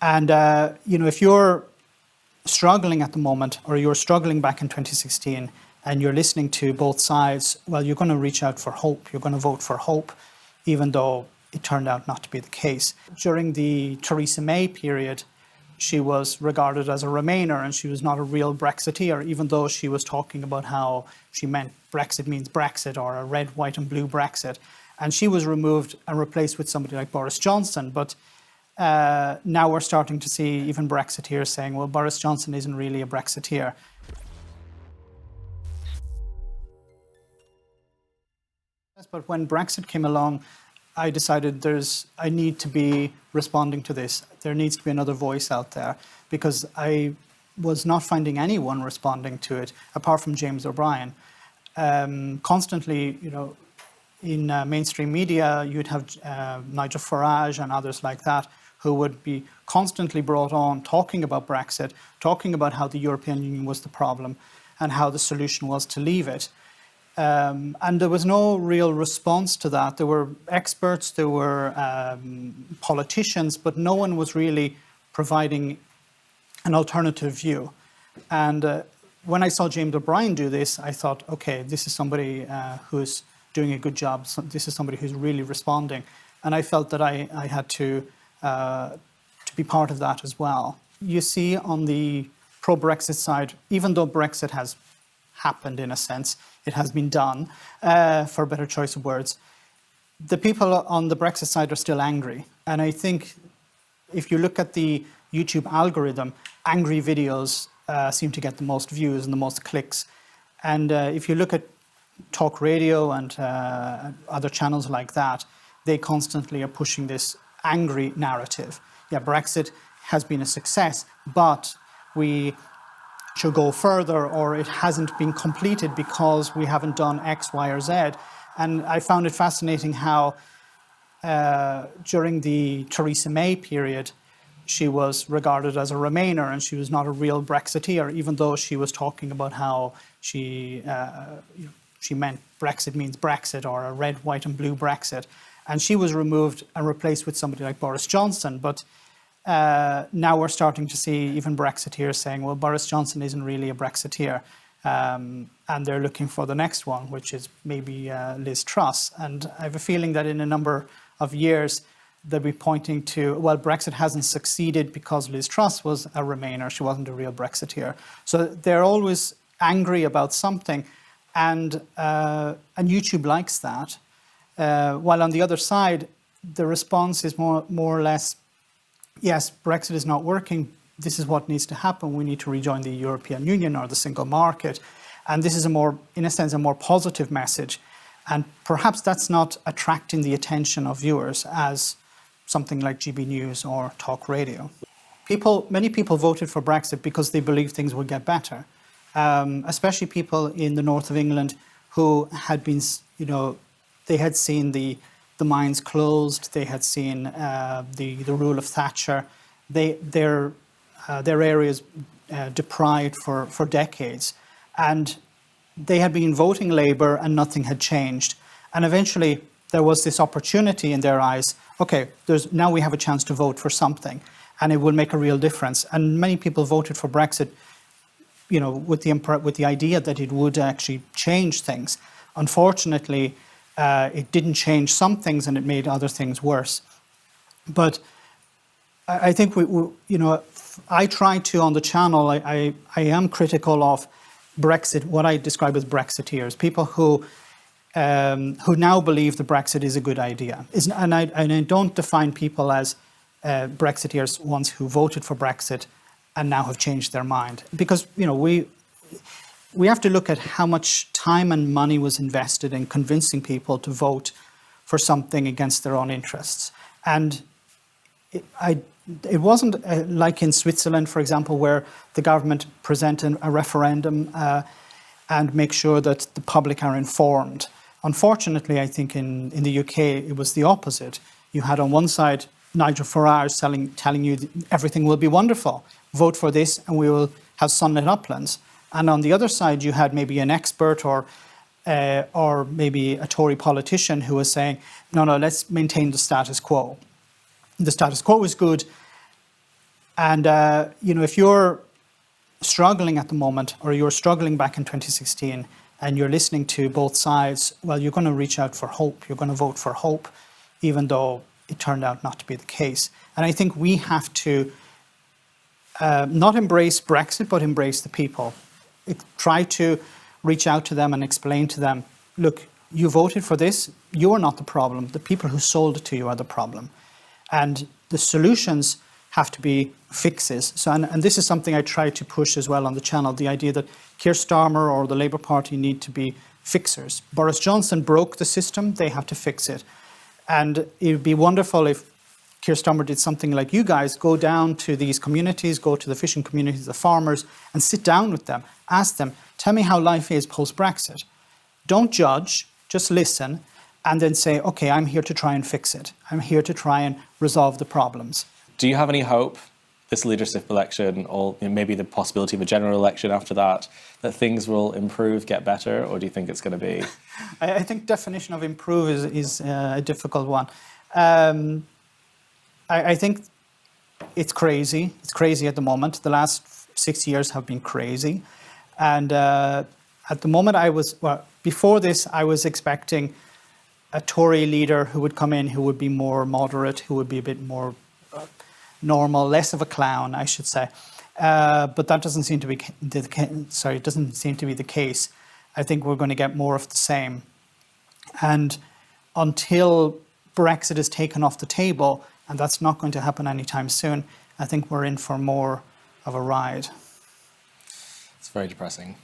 And, if you're struggling at the moment, or you're struggling back in 2016, and you're listening to both sides, well, you're going to reach out for hope. You're going to vote for hope, even though it turned out not to be the case. During the Theresa May period, she was regarded as a Remainer, and she was not a real Brexiteer, even though she was talking about how she meant Brexit means Brexit, or a red, white and blue Brexit. And she was removed and replaced with somebody like Boris Johnson. But now we're starting to see even Brexiteers saying, well, Boris Johnson isn't really a Brexiteer. But when Brexit came along, I decided I need to be responding to this. There needs to be another voice out there, because I was not finding anyone responding to it apart from James O'Brien. Constantly, in mainstream media, you'd have Nigel Farage and others like that who would be constantly brought on talking about Brexit, talking about how the European Union was the problem and how the solution was to leave it. And there was no real response to that. There were experts, there were politicians, but no one was really providing an alternative view. And when I saw James O'Brien do this, I thought, okay, this is somebody who's doing a good job. So this is somebody who's really responding. And I felt that I had to be part of that as well. You see on the pro-Brexit side, even though Brexit has happened in a sense, it has been done, for a better choice of words, the people on the Brexit side are still angry. And I think if you look at the YouTube algorithm, angry videos seem to get the most views and the most clicks. And if you look at talk radio and other channels like that, they constantly are pushing this angry narrative. Yeah, Brexit has been a success, but we should go further, or it hasn't been completed because we haven't done X, Y, or Z. And I found it fascinating how during the Theresa May period, she was regarded as a Remainer, and she was not a real Brexiteer, even though she was talking about how she meant Brexit means Brexit, or a red, white and blue Brexit. And she was removed and replaced with somebody like Boris Johnson. But now we're starting to see even Brexiteers saying, well, Boris Johnson isn't really a Brexiteer. And they're looking for the next one, which is maybe Liz Truss. And I have a feeling that in a number of years, they'll be pointing to, well, Brexit hasn't succeeded because Liz Truss was a Remainer. She wasn't a real Brexiteer. So they're always angry about something. And YouTube likes that. While on the other side, the response is more or less, yes, Brexit is not working. This is what needs to happen. We need to rejoin the European Union or the single market. And this is in a sense, a more positive message. And perhaps that's not attracting the attention of viewers as something like GB News or talk radio. Many people voted for Brexit because they believed things would get better, especially people in the north of England who had been, they had seen the mines closed, they had seen the rule of Thatcher, their areas deprived for decades. And they had been voting Labour and nothing had changed. And eventually there was this opportunity in their eyes, okay, now we have a chance to vote for something and it will make a real difference. And many people voted for Brexit, with the idea that it would actually change things. Unfortunately, it didn't change some things and it made other things worse. But I think I try to, on the channel, I am critical of Brexit, what I describe as Brexiteers, people who now believe that Brexit is a good idea. And I don't define people as Brexiteers, ones who voted for Brexit and now have changed their mind. Because, we have to look at how much time and money was invested in convincing people to vote for something against their own interests. And it wasn't like in Switzerland, for example, where the government presented a referendum and make sure that the public are informed. Unfortunately, I think in the UK, it was the opposite. You had on one side Nigel Farage telling you everything will be wonderful. Vote for this and we will have sunlit uplands. And on the other side, you had maybe an expert or maybe a Tory politician who was saying, no, let's maintain the status quo. The status quo is good. And, if you're struggling at the moment, or you're struggling back in 2016, and you're listening to both sides, well, you're going to reach out for hope. You're going to vote for hope, even though it turned out not to be the case. And I think we have to not embrace Brexit, but embrace the people. Try to reach out to them and explain to them, look, you voted for this, you're not the problem. The people who sold it to you are the problem. And the solutions have to be fixes. So, and this is something I try to push as well on the channel, the idea that Keir Starmer or the Labour Party need to be fixers. Boris Johnson broke the system, they have to fix it. And it would be wonderful if Keir Starmer did something like you guys, go down to these communities, go to the fishing communities, the farmers, and sit down with them, ask them, tell me how life is post-Brexit. Don't judge, just listen, and then say, okay, I'm here to try and fix it. I'm here to try and resolve the problems. Do you have any hope, this leadership election, or maybe the possibility of a general election after that things will improve, get better, or do you think it's going to be? I think definition of improve is a difficult one. I think it's crazy. It's crazy at the moment. The last 6 years have been crazy. And at the moment before this, I was expecting a Tory leader who would come in, who would be more moderate, who would be a bit more normal, less of a clown, I should say. But that doesn't seem to be it doesn't seem to be the case. I think we're going to get more of the same. And until Brexit is taken off the table, and that's not going to happen anytime soon, I think we're in for more of a ride. It's very depressing.